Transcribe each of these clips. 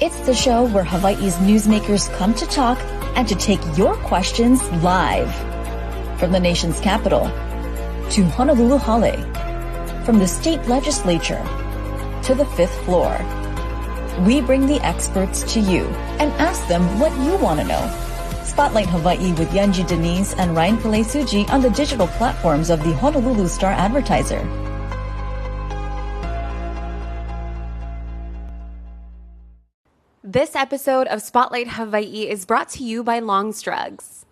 It's the show where Hawaii's newsmakers come to talk and to take your questions live. From the nation's capital to Honolulu Hale, from the state legislature to the fifth floor. We bring the experts to you and ask them what you want to know. Spotlight Hawaii with Yunji Denise and Ryan Pelesuji on the digital platforms of the Honolulu Star-Advertiser. This episode of Spotlight Hawaii is brought to you by Long's Drugs.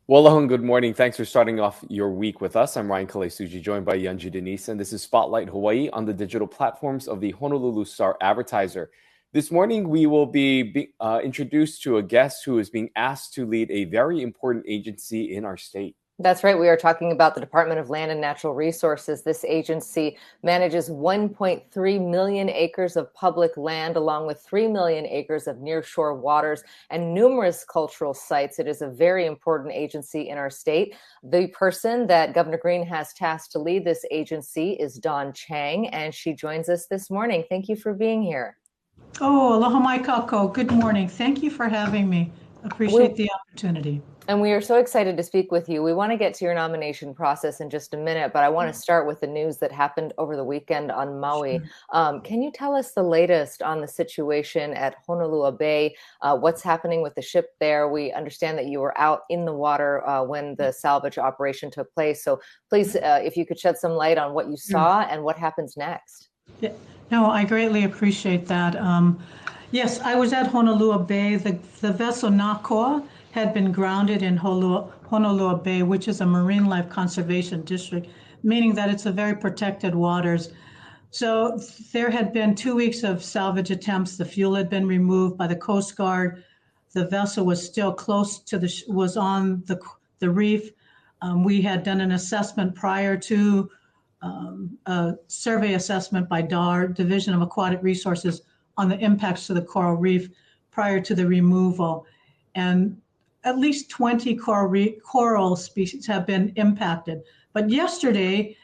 Well, aloha and good morning. Thanks for starting off your week with us. I'm Ryan Pelesuji, joined by Yunji Denise, and this is Spotlight Hawaii on the digital platforms of the Honolulu Star-Advertiser. This morning, we will be introduced to a guest who is being asked to lead a very important agency in our state. That's right. We are talking about the Department of Land and Natural Resources. This agency manages 1.3 million acres of public land, along with 3 million acres of nearshore waters and numerous cultural sites. It is a very important agency in our state. The person that Governor Green has tasked to lead this agency is Dawn Chang, and she joins us this morning. Thank you for being here. Oh, aloha mai kako. Good morning. Thank you for having me. Appreciate the opportunity. And we are so excited to speak with you. We want to get to your nomination process in just a minute, but I want to start with the news that happened over the weekend on Maui. Sure. Can you tell us the latest on the situation at Honolulu Bay? What's happening with the ship there? We understand that you were out in the water when the salvage operation took place. So please, if you could shed some light on what you saw and what happens next. Yeah. No, I greatly appreciate that. Yes, I was at Honolulu Bay. The vessel Nakoa had been grounded in Honolulu Bay, which is a marine life conservation district, meaning that it's a very protected waters. So there had been 2 weeks of salvage attempts. The fuel had been removed by the Coast Guard. The vessel was still close to was on the reef. We had done an assessment prior to a survey assessment by DAR, Division of Aquatic Resources, on the impacts to the coral reef prior to the removal. And at least 20 coral species have been impacted. But yesterday,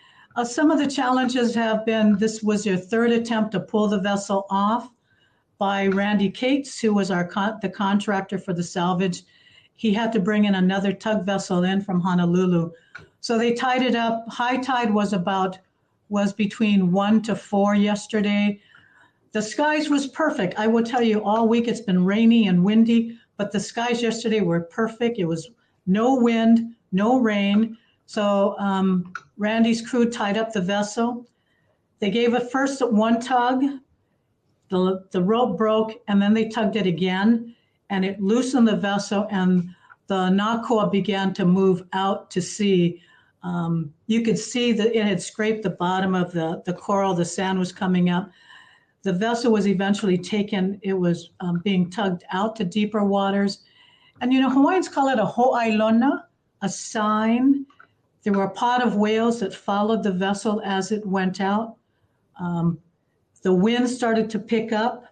some of the challenges have been, this was your third attempt to pull the vessel off by Randy Cates, who was the contractor for the salvage. He had to bring in another tug vessel in from Honolulu. So they tied it up. High tide was between 1 to 4 yesterday. The skies was perfect. I will tell you, all week it's been rainy and windy, but the skies yesterday were perfect. It was no wind, no rain. So Randy's crew tied up the vessel. They gave it first one tug. The rope broke, and then they tugged it again, and it loosened the vessel, and the Nakoa began to move out to sea. You could see that it had scraped the bottom of the coral. The sand was coming up. The vessel was eventually taken. It was being tugged out to deeper waters. And, Hawaiians call it a ho'ailona, a sign. There were a pod of whales that followed the vessel as it went out. The wind started to pick up,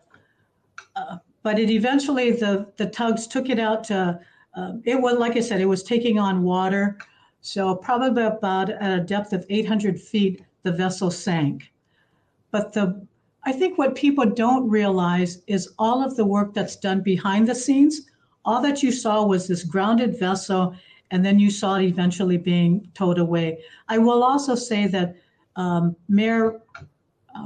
but it eventually, the tugs took it out to, it was, like I said, it was taking on water. So probably about at a depth of 800 feet, the vessel sank. But I think what people don't realize is all of the work that's done behind the scenes. All that you saw was this grounded vessel, and then you saw it eventually being towed away. I will also say that Mayor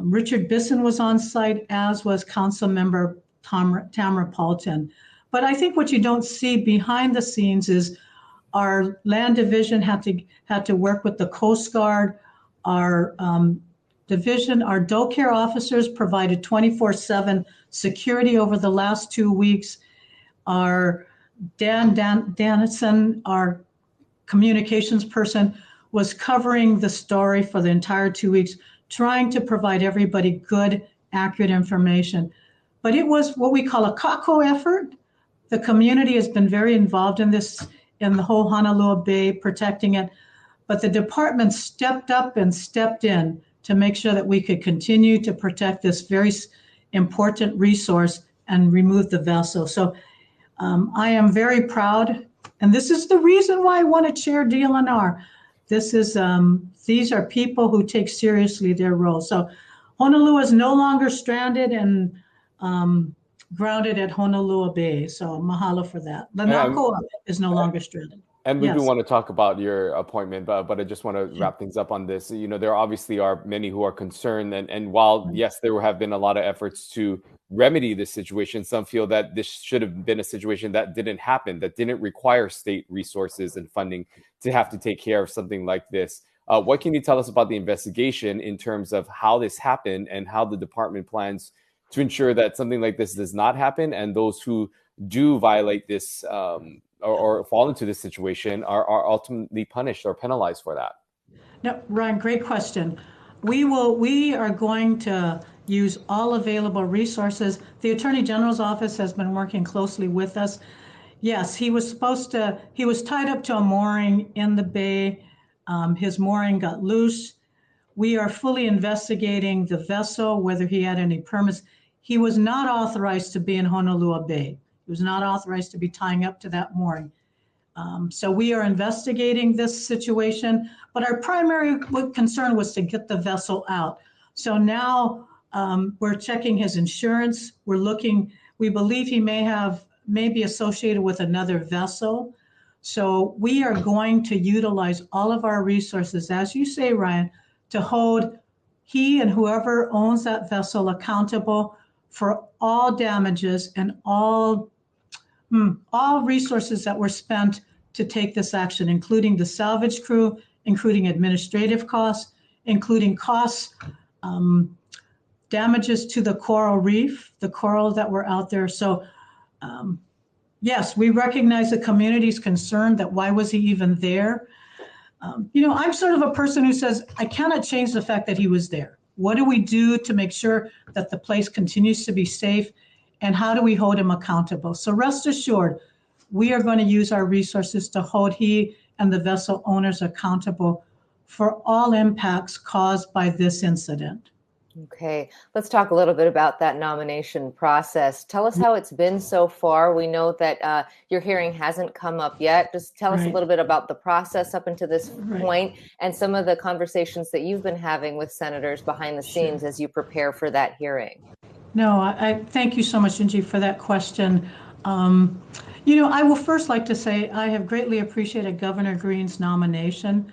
Richard Bisson was on site, as was Council Member Tamara Paulton. But I think what you don't see behind the scenes is our land division had to work with the Coast Guard. Our division, our doe care officers provided 24/7 security over the last 2 weeks. Our Dan Dennison, our communications person, was covering the story for the entire 2 weeks, trying to provide everybody good, accurate information. But it was what we call a kako effort. The community has been very involved in this, in the whole Honolulu Bay, protecting it. But the department stepped up and stepped in to make sure that we could continue to protect this very important resource and remove the vessel. So I am very proud, and this is the reason why I want to chair DLNR. This is these are people who take seriously their role. So Honolulu is no longer stranded, and grounded at Honolulu Bay. So mahalo for that. The Nakoa is no longer stranded. And we do want to talk about your appointment, but I just want to wrap things up on this. There obviously are many who are concerned. And while, yes, there have been a lot of efforts to remedy this situation, some feel that this should have been a situation that didn't happen, that didn't require state resources and funding to have to take care of something like this. What can you tell us about the investigation in terms of how this happened and how the department plans to ensure that something like this does not happen, and those who do violate this or fall into this situation are ultimately punished or penalized for that? No, Ryan, great question. We are going to use all available resources. The Attorney General's office has been working closely with us. Yes, he was tied up to a mooring in the bay. His mooring got loose. We are fully investigating the vessel, whether he had any permits. He was not authorized to be in Honolulu Bay. He was not authorized to be tying up to that mooring. So we are investigating this situation, but our primary concern was to get the vessel out. So now we're checking his insurance. We believe he may be associated with another vessel. So we are going to utilize all of our resources, as you say, Ryan, to hold he and whoever owns that vessel accountable for all damages and all resources that were spent to take this action, including the salvage crew, including administrative costs, including costs, damages to the coral reef, the coral that were out there. So yes, we recognize the community's concern that why was he even there? I'm sort of a person who says, I cannot change the fact that he was there. What do we do to make sure that the place continues to be safe? And how do we hold him accountable? So rest assured, we are going to use our resources to hold he and the vessel owners accountable for all impacts caused by this incident. Okay, let's talk a little bit about that nomination process. Tell us how it's been so far. We know that your hearing hasn't come up yet. Just tell us a little bit about the process up until this point and some of the conversations that you've been having with senators behind the scenes as you prepare for that hearing. No, I thank you so much, Angie, for that question. I will first like to say I have greatly appreciated Governor Green's nomination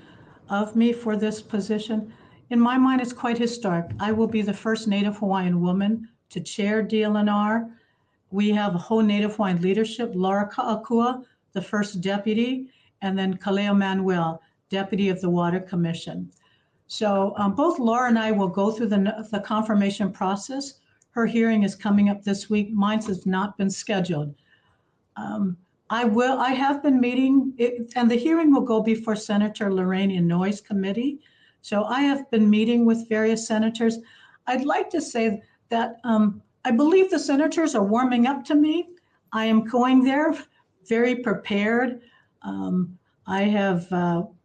of me for this position. In my mind, it's quite historic. I will be the first Native Hawaiian woman to chair DLNR. We have a whole Native Hawaiian leadership, Laura Ka'akua, the first deputy, and then Kaleo Manuel, deputy of the Water Commission. So both Laura and I will go through the confirmation process. Her hearing is coming up this week. Mine has not been scheduled. I have been meeting, and the hearing will go before Senator Lorraine Inouye's committee. So I have been meeting with various senators. I'd like to say that I believe the senators are warming up to me. I am going there very prepared. I have,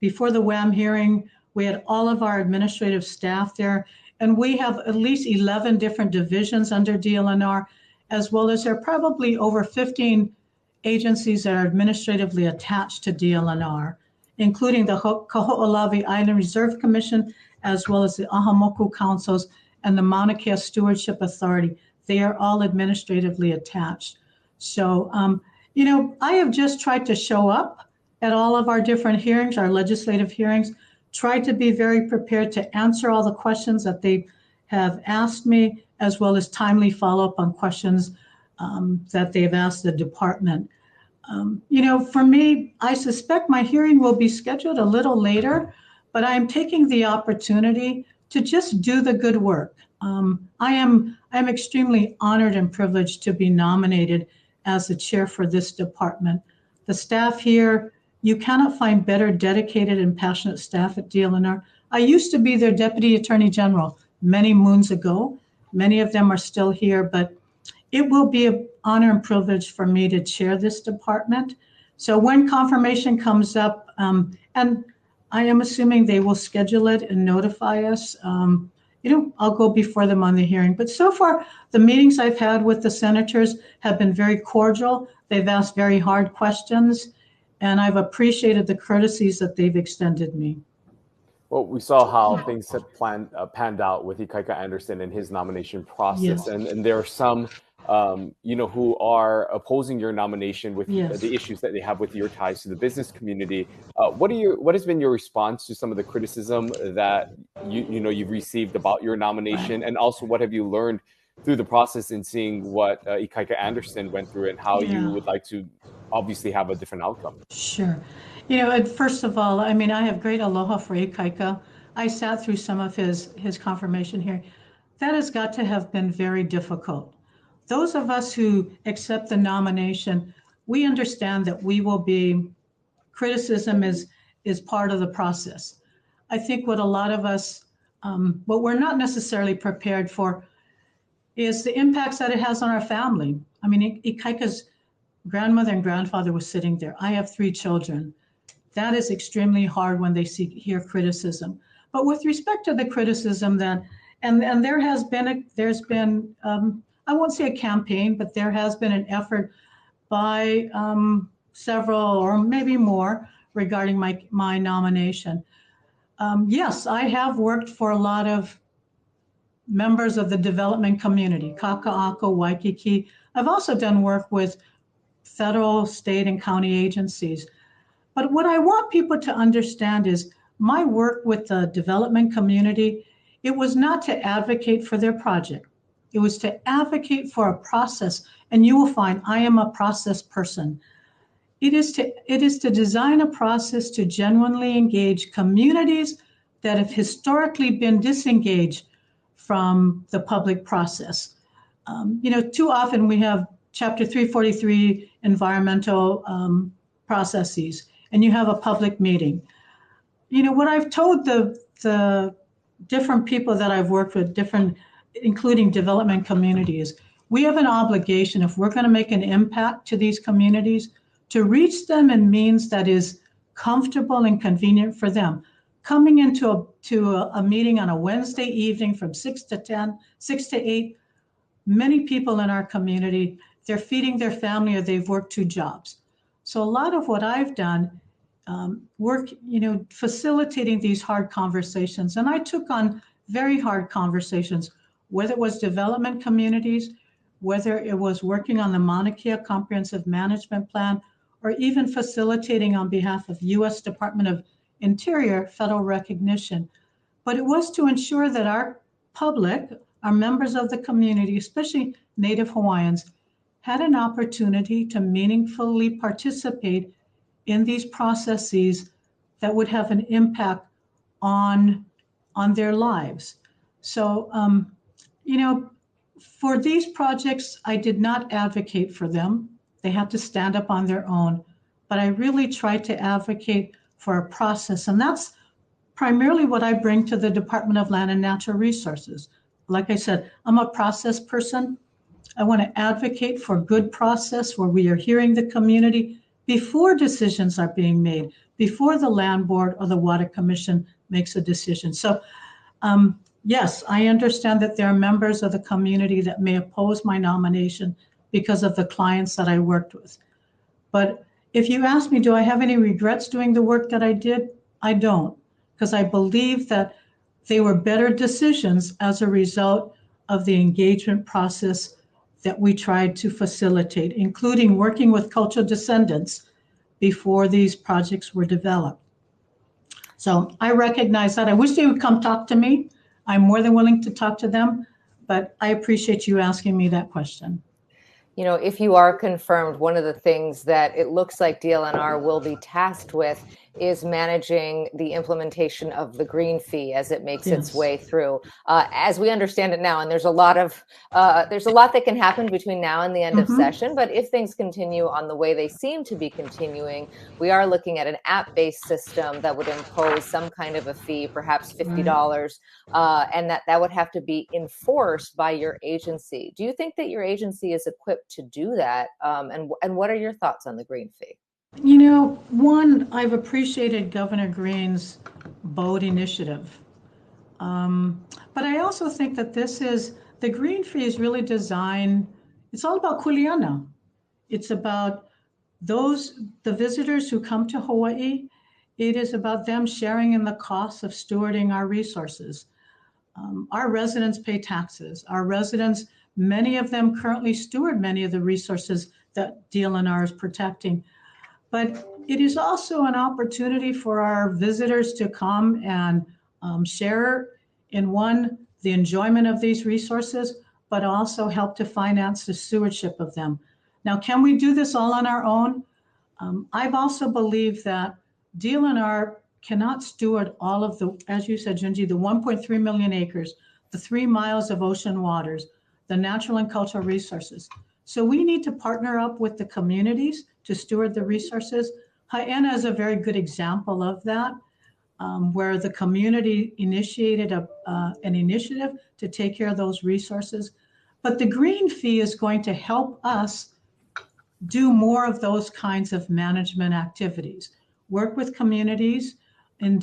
before the WAM hearing, we had all of our administrative staff there, and we have at least 11 different divisions under DLNR, as well as there are probably over 15 agencies that are administratively attached to DLNR, including the Kaho'olawe Island Reserve Commission, as well as the Ahamoku Councils and the Mauna Kea Stewardship Authority. They are all administratively attached. So, I have just tried to show up at all of our different hearings, our legislative hearings, tried to be very prepared to answer all the questions that they have asked me, as well as timely follow-up on questions that they've asked the department. For me, I suspect my hearing will be scheduled a little later, but I'm taking the opportunity to just do the good work. I'm extremely honored and privileged to be nominated as the chair for this department. The staff here, you cannot find better dedicated and passionate staff at DLNR. I used to be their deputy attorney general many moons ago. Many of them are still here, but it will be an honor and privilege for me to chair this department. So when confirmation comes up, and I am assuming they will schedule it and notify us, I'll go before them on the hearing. But so far, the meetings I've had with the senators have been very cordial. They've asked very hard questions, and I've appreciated the courtesies that they've extended me. Well, we saw how things have panned out with Ikaika Anderson and his nomination process, and there are some who are opposing your nomination with Yes. the issues that they have with your ties to the business community. What has been your response to some of the criticism that you've received about your nomination, and also what have you learned through the process in seeing what Ikaika Anderson went through and how you would like to obviously have a different outcome? Sure. First of all, I have great aloha for Ikaika. I sat through some of his confirmation hearing. That has got to have been very difficult. Those of us who accept the nomination, we understand that criticism is part of the process. I think what a lot of us, what we're not necessarily prepared for is the impacts that it has on our family. Ikaika's grandmother and grandfather was sitting there. I have 3 children. That is extremely hard when they hear criticism. But with respect to the criticism that, and there's been, I won't say a campaign, but there has been an effort by several or maybe more regarding my nomination. Yes, I have worked for a lot of members of the development community, Kaka'ako, Waikiki. I've also done work with federal, state, and county agencies. But what I want people to understand is my work with the development community, it was not to advocate for their project. It was to advocate for a process, and you will find I am a process person. It is to design a process to genuinely engage communities that have historically been disengaged from the public process. Too often we have Chapter 343 environmental processes, and you have a public meeting. What I've told the different people that I've worked with, including development communities, we have an obligation, if we're going to make an impact to these communities, to reach them in means that is comfortable and convenient for them. Coming into a meeting on a Wednesday evening from 6 to 10, 6 to 8, many people in our community, they're feeding their family or they've worked 2 jobs. So a lot of what I've done, facilitating these hard conversations. And I took on very hard conversations, whether it was development communities, whether it was working on the Mauna Kea Comprehensive Management Plan, or even facilitating on behalf of U.S. Department of Interior federal recognition. But it was to ensure that our public, our members of the community, especially Native Hawaiians, had an opportunity to meaningfully participate in these processes that would have an impact on their lives. So, for these projects, I did not advocate for them. They had to stand up on their own. But I really tried to advocate for a process. And that's primarily what I bring to the Department of Land and Natural Resources. Like I said, I'm a process person. I want to advocate for good process where we are hearing the community before decisions are being made, before the Land Board or the Water Commission makes a decision. So, yes, I understand that there are members of the community that may oppose my nomination because of the clients that I worked with. But if you ask me, do I have any regrets doing the work that I did? I don't, because I believe that they were better decisions as a result of the engagement process that we tried to facilitate, including working with cultural descendants before these projects were developed. So I recognize that. I wish they would come talk to me. I'm more than willing to talk to them, but I appreciate you asking me that question. If you are confirmed, one of the things that it looks like DLNR will be tasked with is managing the implementation of the green fee as it makes its way through. As we understand it now, and there's a lot that can happen between now and the end of session, but if things continue on the way they seem to be continuing, we are looking at an app-based system that would impose some kind of a fee, perhaps $50, and that would have to be enforced by your agency. Do you think that your agency is equipped to do that? And what are your thoughts on the green fee? One, I've appreciated Governor Green's boat initiative. But I also think that the green fee is really designed, it's all about kuleana. It's about the visitors who come to Hawaii. It is about them sharing in the costs of stewarding our resources. Our residents pay taxes. Our residents Many of them currently steward many of the resources that DLNR is protecting. But it is also an opportunity for our visitors to come and share in the enjoyment of these resources, but also help to finance the stewardship of them. Now, can we do this all on our own? I've also believed that DLNR cannot steward all of the, as you said, Junji, the 1.3 million acres, the 3 miles of ocean waters, the natural and cultural resources. So we need to partner up with the communities to steward the resources. Haiena is a very good example of that, where the community initiated an initiative to take care of those resources. But the green fee is going to help us do more of those kinds of management activities, work with communities in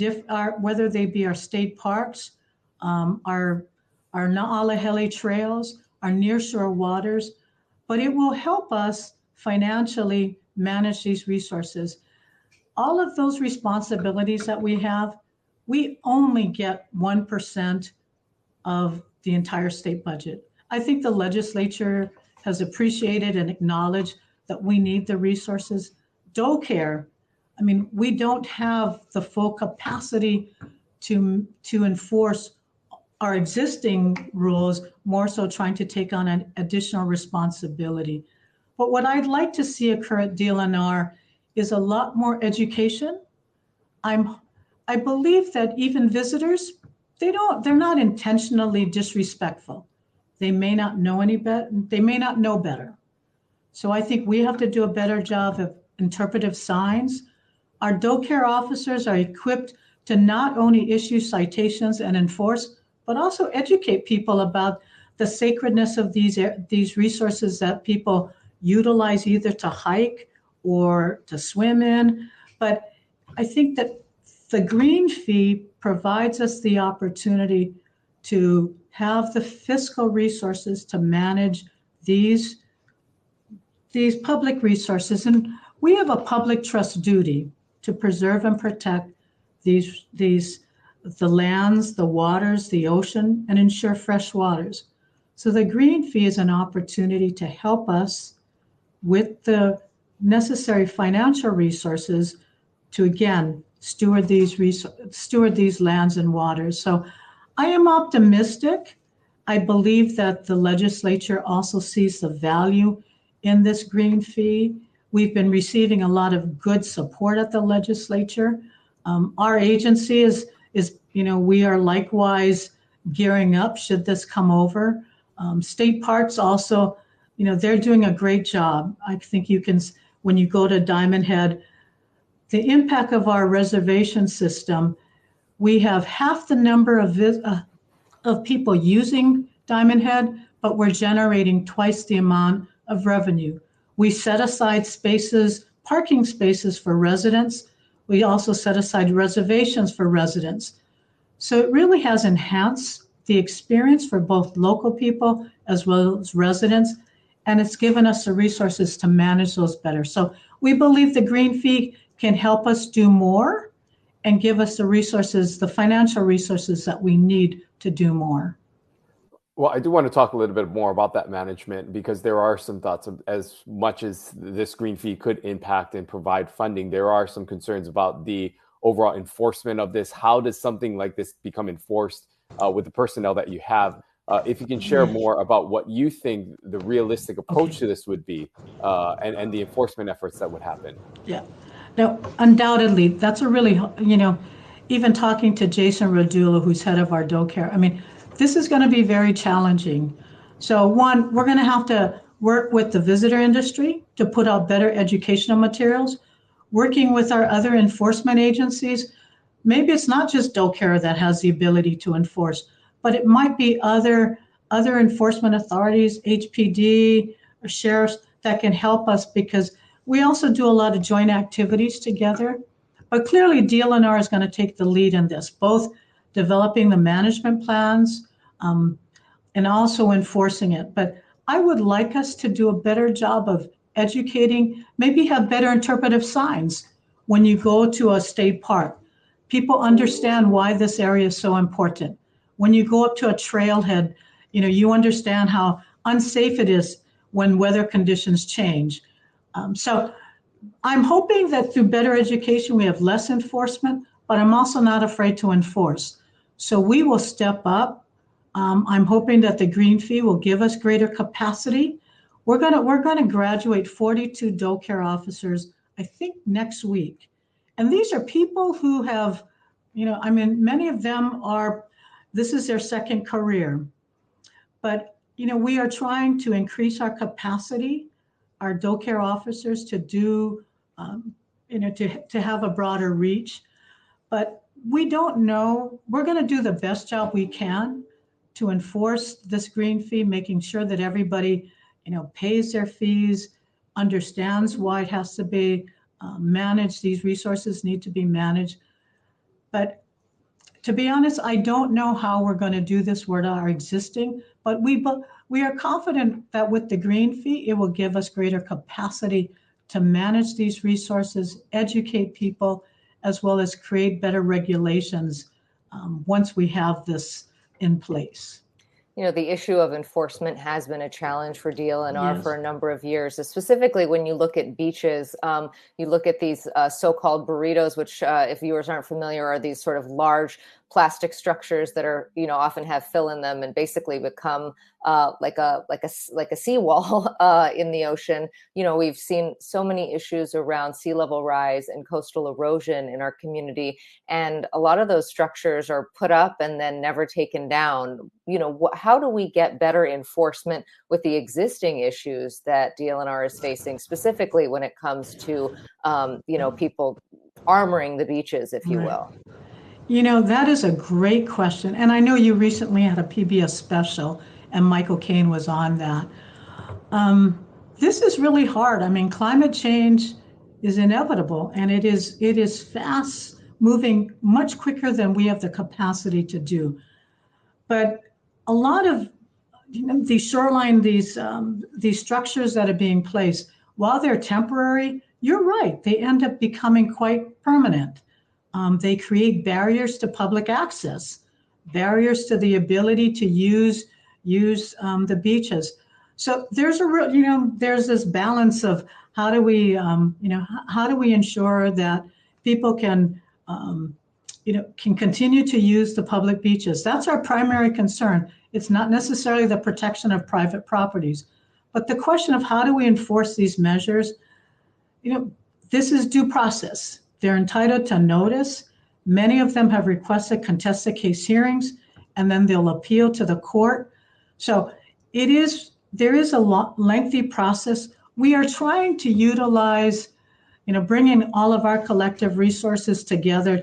whether they be our state parks, our Na'alahele trails, our nearshore waters, but it will help us financially manage these resources. All of those responsibilities that we have, we only get 1% of the entire state budget. I think the legislature has appreciated and acknowledged that we need the resources. DoCare, I mean, we don't have the full capacity to enforce our existing rules, more so trying to take on an additional responsibility. But what I'd like to see occur at DLNR is a lot more education. I believe that even visitors, they're not intentionally disrespectful. They may not know any better. They may not know better. So I think we have to do a better job of interpretive signs. Our DoCare officers are equipped to not only issue citations and enforce, but also educate people about the sacredness of these resources that people utilize either to hike or to swim in. But I think that the green fee provides us the opportunity to have the fiscal resources to manage these public resources. And we have a public trust duty to preserve and protect the lands, the waters, the ocean, and ensure fresh waters. So the green fee is an opportunity to help us with the necessary financial resources to, again, steward these lands and waters. So I am optimistic. I believe that the legislature also sees the value in this green fee. We've been receiving a lot of good support at the legislature. Our agency is, we are likewise gearing up should this come over. State parks also, they're doing a great job. I think you can, when you go to Diamond Head, the impact of our reservation system, we have half the number of people using Diamond Head, but we're generating twice the amount of revenue. We set aside parking spaces for residents. We also set aside reservations for residents. So it really has enhanced the experience for both local people as well as residents, and it's given us the resources to manage those better. So we believe the green fee can help us do more and give us the resources, the financial resources that we need to do more. Well, I do want to talk a little bit more about that management, because there are some thoughts of, as much as this green fee could impact and provide funding, there are some concerns about the overall enforcement of this. How does something like this become enforced with the personnel that you have? If you can share more about what you think the realistic approach to this would be, and the enforcement efforts that would happen. Yeah, no, undoubtedly, that's a really, even talking to Jason Radula, who's head of our DoCare, this is going to be very challenging. So one, we're going to have to work with the visitor industry to put out better educational materials, working with our other enforcement agencies. Maybe it's not just DoCare that has the ability to enforce, but it might be other enforcement authorities, HPD, or sheriffs that can help us, because we also do a lot of joint activities together. But clearly DLNR is going to take the lead in this, both developing the management plans and also enforcing it. But I would like us to do a better job of educating, maybe have better interpretive signs when you go to a state park. People understand why this area is so important. When you go up to a trailhead, you understand how unsafe it is when weather conditions change. So I'm hoping that through better education, we have less enforcement, but I'm also not afraid to enforce. So we will step up. I'm hoping that the green fee will give us greater capacity. We're gonna graduate 42 doe care officers, I think next week. And these are people who have, many of them this is their second career. But, we are trying to increase our capacity, our doe care officers to do, to have a broader reach. But we don't know. We're going to do the best job we can to enforce this green fee, making sure that everybody, pays their fees, understands why it has to be managed. These resources need to be managed. But to be honest, I don't know how we're going to do this with our existing, but we are confident that with the green fee, it will give us greater capacity to manage these resources, educate people, as well as create better regulations once we have this in place. The issue of enforcement has been a challenge for DLNR Yes. for a number of years, specifically when you look at beaches. You look at these so-called burritos, which if viewers aren't familiar, are these sort of large plastic structures that are, often have fill in them and basically become like a seawall in the ocean. We've seen so many issues around sea level rise and coastal erosion in our community, and a lot of those structures are put up and then never taken down. How do we get better enforcement with the existing issues that DLNR is facing, specifically when it comes to people armoring the beaches, if you will? That is a great question. And I know you recently had a PBS special and Michael Caine was on that. This is really hard. Climate change is inevitable, and it is fast moving, much quicker than we have the capacity to do. But a lot of these shoreline, these structures that are being placed, while they're temporary, you're right, they end up becoming quite permanent. They create barriers to public access, barriers to the ability to use the beaches. So there's there's this balance of how do we ensure that people can continue to use the public beaches. That's our primary concern. It's not necessarily the protection of private properties, but the question of how do we enforce these measures. This is due process. They're entitled to notice. Many of them have requested contested case hearings, and then they'll appeal to the court. So there is a lengthy process. We are trying to utilize, bringing all of our collective resources together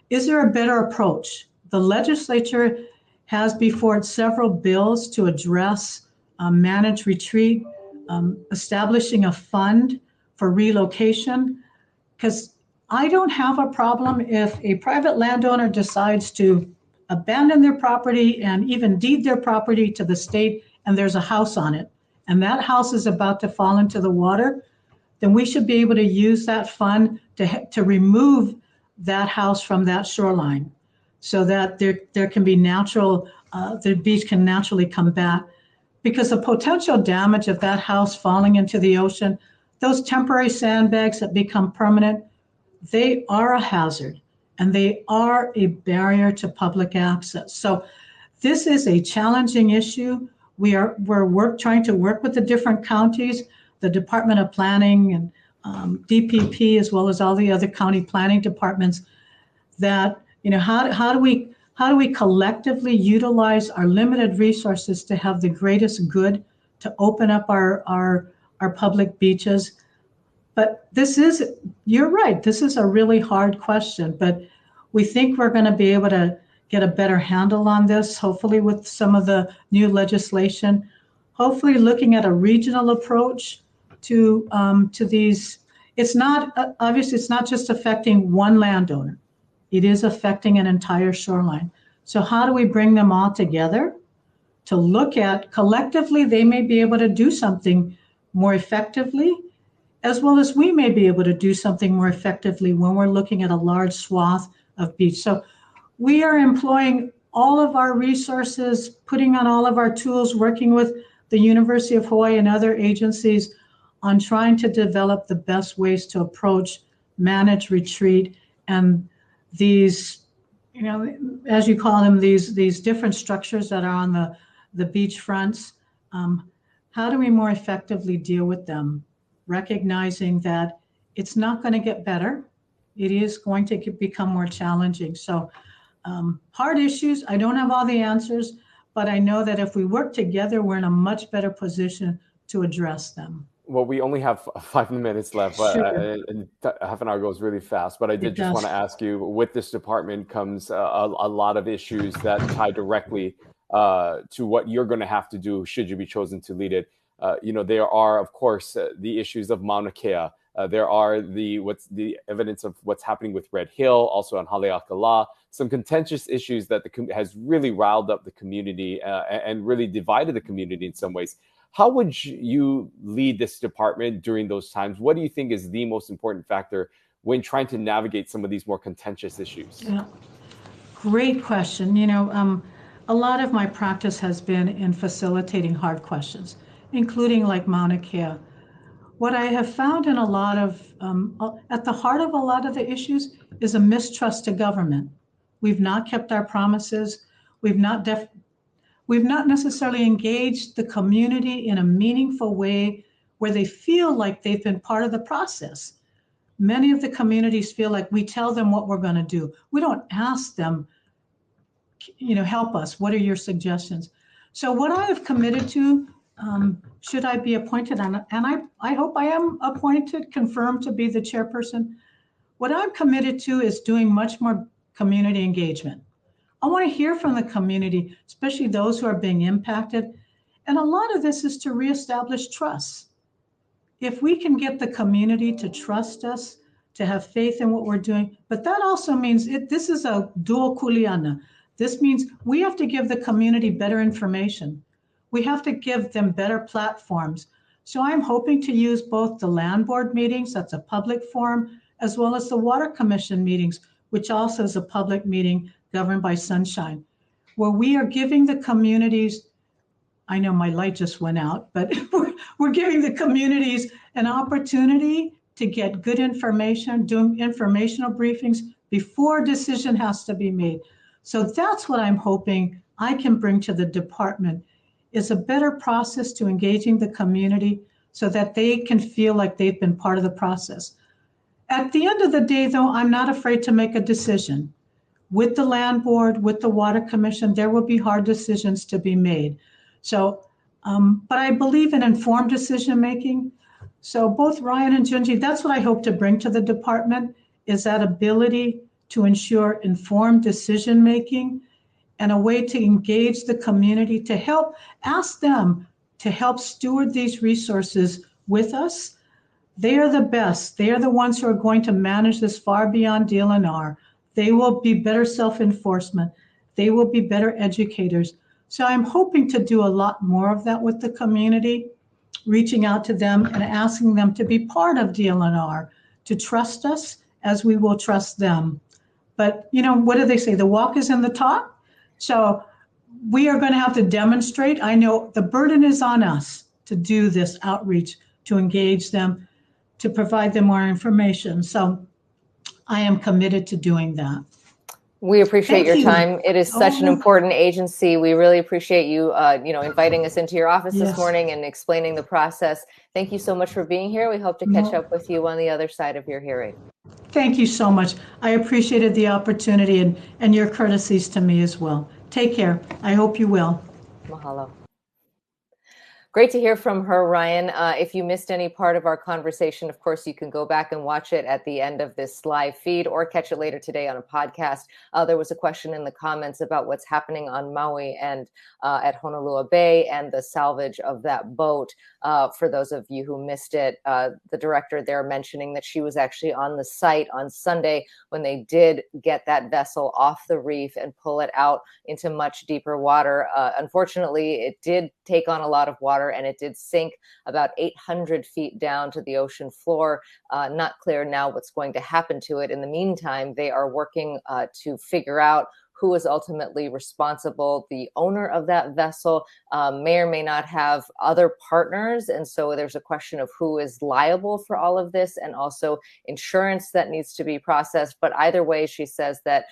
is there a better approach? The legislature has before it several bills to address managed retreat, establishing a fund for relocation, because I don't have a problem if a private landowner decides to abandon their property and even deed their property to the state, and there's a house on it, and that house is about to fall into the water, then we should be able to use that fund to remove that house from that shoreline so that there can be the beach can naturally come back. Because the potential damage of that house falling into the ocean, those temporary sandbags that become permanent, they are a hazard and they are a barrier to public access. So this is a challenging issue. We're trying to work with the different counties, the Department of Planning and DPP, as well as all the other county planning departments, that how do we collectively utilize our limited resources to have the greatest good to open up our public beaches. But you're right, this is a really hard question, but we think we're going to be able to get a better handle on this, hopefully with some of the new legislation, hopefully looking at a regional approach to these. It's not just affecting one landowner. It is affecting an entire shoreline. So how do we bring them all together to look at collectively, they may be able to do something more effectively, as well as we may be able to do something more effectively when we're looking at a large swath of beach. So we are employing all of our resources, putting on all of our tools, working with the University of Hawaii and other agencies on trying to develop the best ways to approach, manage retreat, and these, as you call them, these different structures that are on the beach fronts. How do we more effectively deal with them, recognizing that it's not going to get better? It is going to become more challenging. So hard issues. I don't have all the answers, but I know that if we work together, we're in a much better position to address them. Well, we only have 5 minutes left, Sure. And half an hour goes really fast. But I did just want to ask you, with this department comes a lot of issues that tie directly to what you're going to have to do should you be chosen to lead it. There are, of course, the issues of Mauna Kea. There are the evidence of what's happening with Red Hill, also on Haleakala, some contentious issues that has really riled up the community and really divided the community in some ways. How would you lead this department during those times? What do you think is the most important factor when trying to navigate some of these more contentious issues? Yeah, great question. A lot of my practice has been in facilitating hard questions, including like Mauna Kea. What I have found in a lot of, at the heart of a lot of the issues is a mistrust to government. We've not kept our promises. We've not necessarily engaged the community in a meaningful way where they feel like they've been part of the process. Many of the communities feel like we tell them what we're going to do. We don't ask them, help us. What are your suggestions? So what I have committed to, should I be appointed, and I hope I am appointed, confirmed to be the chairperson, what I'm committed to is doing much more community engagement. I want to hear from the community, especially those who are being impacted. And a lot of this is to reestablish trust. If we can get the community to trust us, to have faith in what we're doing, but that also means this is a dual kuleana. This means we have to give the community better information. We have to give them better platforms. So I'm hoping to use both the land board meetings, that's a public forum, as well as the water commission meetings, which also is a public meeting governed by Sunshine, where we are giving the communities, I know my light just went out, but we're giving the communities an opportunity to get good information, doing informational briefings before a decision has to be made. So that's what I'm hoping I can bring to the department, is a better process to engaging the community so that they can feel like they've been part of the process. At the end of the day, though, I'm not afraid to make a decision. With the land board, with the water commission, there will be hard decisions to be made. So, but I believe in informed decision making. So both Ryan and Junji, that's what I hope to bring to the department, is that ability to ensure informed decision making and a way to engage the community, to help, ask them to help steward these resources with us. They are the best. They are the ones who are going to manage this far beyond DLNR. They will be better self-enforcement. They will be better educators. So I'm hoping to do a lot more of that with the community, reaching out to them and asking them to be part of DLNR, to trust us as we will trust them. But, what do they say? The walk is in the talk. So we are going to have to demonstrate. I know the burden is on us to do this outreach, to engage them, to provide them more information. So I am committed to doing that. We appreciate your time. It is such an important agency. We really appreciate you, inviting us into your office this morning and explaining the process. Thank you so much for being here. We hope to catch up with you on the other side of your hearing. Thank you so much. I appreciated the opportunity and your courtesies to me as well. Take care. I hope you will. Mahalo. Great to hear from her, Ryan. If you missed any part of our conversation, of course, you can go back and watch it at the end of this live feed or catch it later today on a podcast. There was a question in the comments about what's happening on Maui and at Honolulu Bay and the salvage of that boat. For those of you who missed it, the director there mentioning that she was actually on the site on Sunday when they did get that vessel off the reef and pull it out into much deeper water. Unfortunately, it did take on a lot of water and it did sink about 800 feet down to the ocean floor. Not clear now what's going to happen to it. In the meantime, they are working to figure out who is ultimately responsible. The owner of that vessel may or may not have other partners. And so there's a question of who is liable for all of this, and also insurance that needs to be processed. But either way, she says that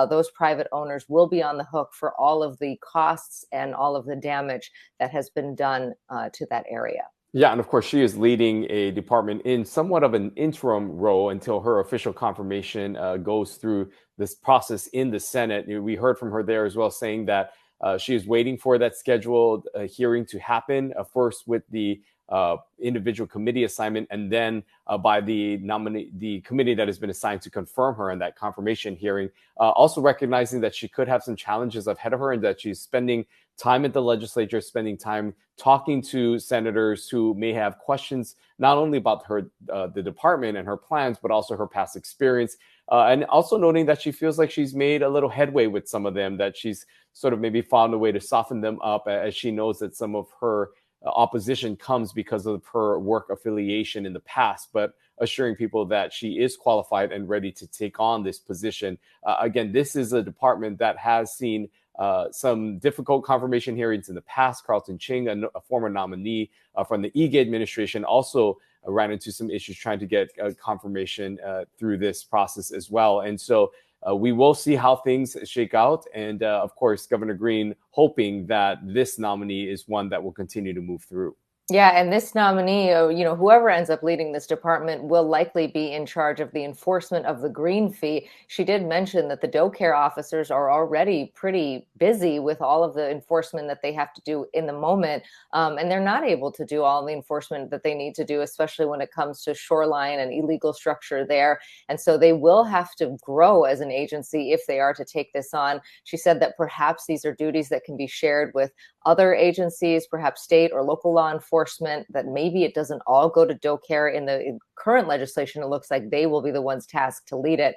those private owners will be on the hook for all of the costs and all of the damage that has been done to that area. Yeah, and of course, she is leading a department in somewhat of an interim role until her official confirmation goes through this process in the Senate. We heard from her there as well, saying that she is waiting for that scheduled hearing to happen, first with the individual committee assignment, and then by the committee that has been assigned to confirm her in that confirmation hearing. Also recognizing that she could have some challenges ahead of her, and that she's spending time at the legislature, spending time talking to senators who may have questions not only about her, the department and her plans, but also her past experience. And also noting that she feels like she's made a little headway with some of them, that she's sort of maybe found a way to soften them up, as she knows that some of her opposition comes because of her work affiliation in the past, but assuring people that she is qualified and ready to take on this position. Again, this is a department that has seen some difficult confirmation hearings in the past. Dawn Chang, a former nominee from the Ige administration, also ran into some issues trying to get confirmation through this process as well. And so we will see how things shake out. And of course, Governor Green hoping that this nominee is one that will continue to move through. Yeah, and this nominee, whoever ends up leading this department will likely be in charge of the enforcement of the green fee. She did mention that the doe care officers are already pretty busy with all of the enforcement that they have to do in the moment, and they're not able to do all the enforcement that they need to do, especially when it comes to shoreline and illegal structure there. And so they will have to grow as an agency if they are to take this on. She said that perhaps these are duties that can be shared with other agencies, perhaps state or local law enforcement, that maybe it doesn't all go to doe care. In the current legislation, it looks like they will be the ones tasked to lead it.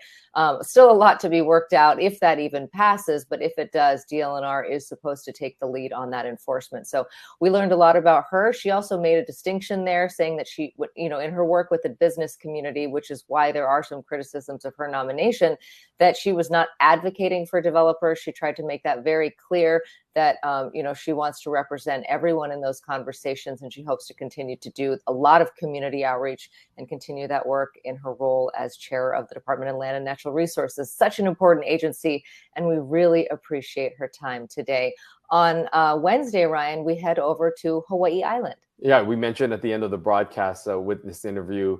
Still a lot to be worked out if that even passes, but if it does, DLNR is supposed to take the lead on that enforcement. So we learned a lot about her. She also made a distinction there, saying that she would, in her work with the business community, which is why there are some criticisms of her nomination, that she was not advocating for developers. She tried to make that very clear, that she wants to represent everyone in those conversations, and she hopes to continue to do a lot of community outreach and continue that work in her role as chair of the Department of Land and Natural Resources. Such an important agency, and we really appreciate her time today. On Wednesday, Ryan, we head over to Hawaii Island. Yeah, we mentioned at the end of the broadcast with this interview,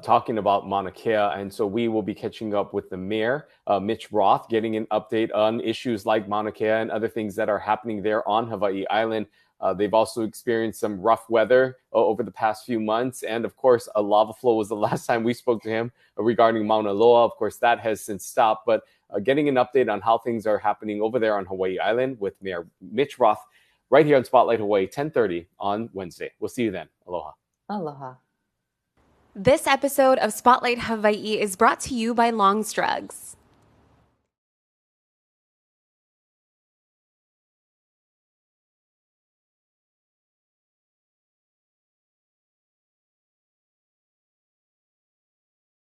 talking about Mauna Kea. And so we will be catching up with the mayor, Mitch Roth, getting an update on issues like Mauna Kea and other things that are happening there on Hawaii Island. They've also experienced some rough weather over the past few months. And of course, a lava flow was the last time we spoke to him regarding Mauna Loa. Of course, that has since stopped. But getting an update on how things are happening over there on Hawaii Island with Mayor Mitch Roth right here on Spotlight Hawaii, 10:30 on Wednesday. We'll see you then. Aloha. Aloha. This episode of Spotlight Hawaii is brought to you by Long's Drugs.